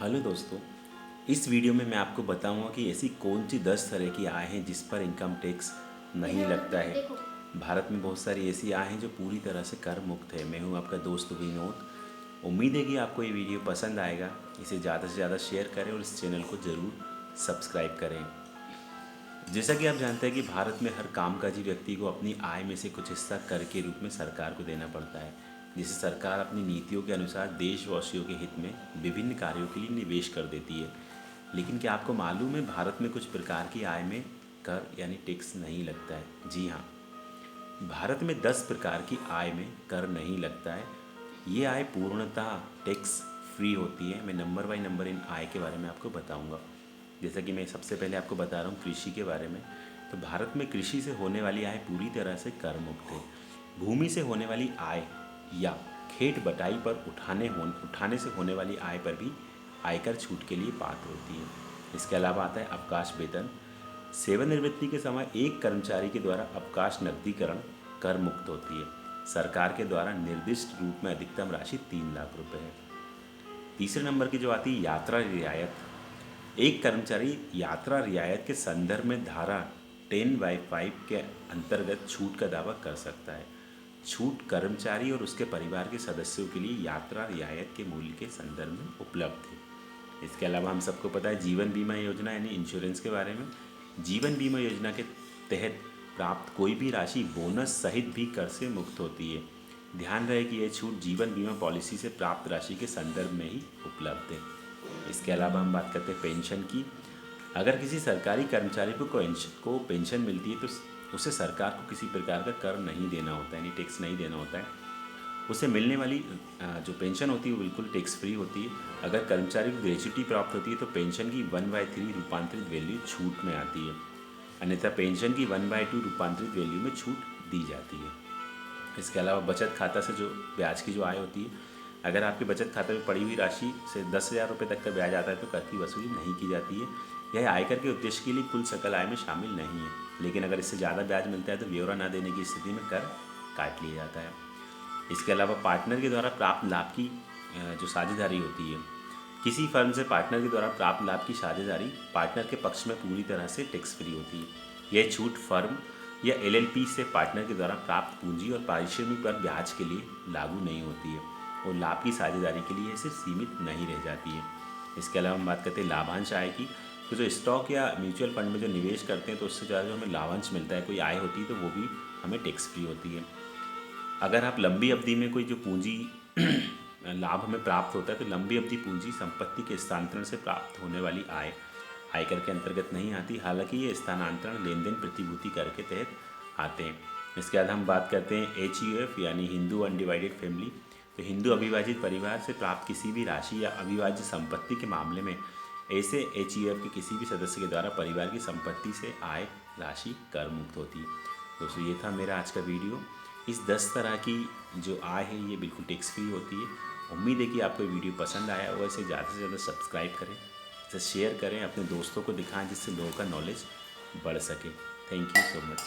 Hello दोस्तों। इस video में मैं आपको बताऊंगा कि ऐसी कौन सी 10 तरह की आय हैं जिस पर इनकम टैक्स नहीं लगता है। भारत में बहुत सारी ऐसी आय हैं जो पूरी तरह से कर मुक्त है। मैं हूं आपका दोस्त विनोद। उम्मीद है कि आपको ये वीडियो पसंद आएगा। इसे ज़्यादा से ज़्यादा शेयर करें और इस चैनल को ज़रूर सब्सक्राइब करें। जैसा कि आप जानते हैं कि भारत में हर कामकाजी व्यक्ति को अपनी आय में से कुछ हिस्सा कर के रूप में सरकार को देना पड़ता है, जिसे सरकार अपनी नीतियों के अनुसार देशवासियों के हित में विभिन्न कार्यों के लिए निवेश कर देती है। लेकिन क्या आपको मालूम है, भारत में कुछ प्रकार की आय में कर यानी टैक्स नहीं लगता है। जी हाँ, भारत में 10 प्रकार की आय में कर नहीं लगता है। ये आय पूर्णतः टैक्स फ्री होती है। मैं नंबर बाय नंबर इन आय के बारे में आपको बताऊंगा। जैसा कि मैं सबसे पहले आपको बता रहा हूँ कृषि के बारे में। तो भारत में कृषि से होने वाली आय पूरी तरह से कर मुक्त है। भूमि से होने वाली आय या खेत बटाई पर उठाने से होने वाली आय पर भी आयकर छूट के लिए पात्र होती है। इसके अलावा आता है अवकाश वेतन। सेवानिवृत्ति के समय एक कर्मचारी के द्वारा अवकाश नकदीकरण कर मुक्त होती है। सरकार के द्वारा निर्दिष्ट रूप में अधिकतम राशि 3 लाख रुपए है। तीसरे नंबर की जो आती है यात्रा रियायत। एक कर्मचारी यात्रा रियायत के संदर्भ में धारा 10(5) के अंतर्गत छूट का दावा कर सकता है। छूट कर्मचारी और उसके परिवार के सदस्यों के लिए यात्रा रियायत के मूल्य के संदर्भ में उपलब्ध है। इसके अलावा हम सबको पता है जीवन बीमा योजना यानी इंश्योरेंस के बारे में। जीवन बीमा योजना के तहत प्राप्त कोई भी राशि बोनस सहित भी कर से मुक्त होती है। ध्यान रहे कि यह छूट जीवन बीमा पॉलिसी से प्राप्त राशि के संदर्भ में ही उपलब्ध है। इसके अलावा हम बात करते हैं पेंशन की। अगर किसी सरकारी कर्मचारी को पेंशन मिलती है तो उसे सरकार को किसी प्रकार का कर नहीं देना होता है, यानी टैक्स नहीं देना होता है। उसे मिलने वाली जो पेंशन होती है वो बिल्कुल टैक्स फ्री होती है। अगर कर्मचारी को ग्रेच्युटी प्राप्त होती है तो पेंशन की 1/3 रूपांतरित वैल्यू छूट में आती है, अन्यथा पेंशन की 1/2 रूपांतरित वैल्यू में छूट दी जाती है। इसके अलावा बचत खाता से जो ब्याज की जो आय होती है, अगर आपके बचत खाते में पड़ी हुई राशि से 10,000 रुपये तक का ब्याज आता है तो कर की वसूली नहीं की जाती है। यह आयकर के उद्देश्य के लिए कुल सकल आय में शामिल नहीं है। लेकिन अगर इससे ज़्यादा ब्याज मिलता है तो ब्यौरा न देने की स्थिति में कर काट लिया जाता है। इसके अलावा पार्टनर के द्वारा प्राप्त लाभ की जो साझेदारी होती है, किसी फर्म से पार्टनर के द्वारा प्राप्त लाभ की साझेदारी पार्टनर के पक्ष में पूरी तरह से टैक्स फ्री होती है। यह छूट फर्म या LLP से पार्टनर के द्वारा प्राप्त पूंजी और पारिश्रमिक पर ब्याज के लिए लागू नहीं होती है और लाभ की साझेदारी के लिए सिर्फ सीमित नहीं रह जाती है। इसके अलावा हम बात करते हैं लाभांश आय की। तो जो स्टॉक या म्यूचुअल फंड में जो निवेश करते हैं तो उससे ज़्यादा जो हमें लाभांश मिलता है, कोई आय होती है, तो वो भी हमें टैक्स फ्री होती है। अगर आप लंबी अवधि में कोई जो पूंजी लाभ हमें प्राप्त होता है तो लंबी अवधि पूंजी संपत्ति के स्थानांतरण से प्राप्त होने वाली आय आयकर के अंतर्गत नहीं आती। हालांकि ये स्थानांतरण लेन देन प्रतिभूति कर के तहत आते हैं। इसके बाद हम बात करते हैं HUF यानी हिंदू अनडिवाइडेड फैमिली। तो हिंदू अविभाजित परिवार से प्राप्त किसी भी राशि या अविभाज्य संपत्ति के मामले में ऐसे HUF के किसी भी सदस्य के द्वारा परिवार की संपत्ति से आय राशि कर मुक्त होती है। दोस्तों, ये था मेरा आज का वीडियो। इस 10 तरह की जो आय है ये बिल्कुल टैक्स फ्री होती है। उम्मीद है कि आपको वीडियो पसंद आया होगा। इसे ज़्यादा से ज़्यादा सब्सक्राइब करें, इसे शेयर करें, अपने दोस्तों को दिखाएं जिससे लोगों का नॉलेज बढ़ सके। Thank you so much.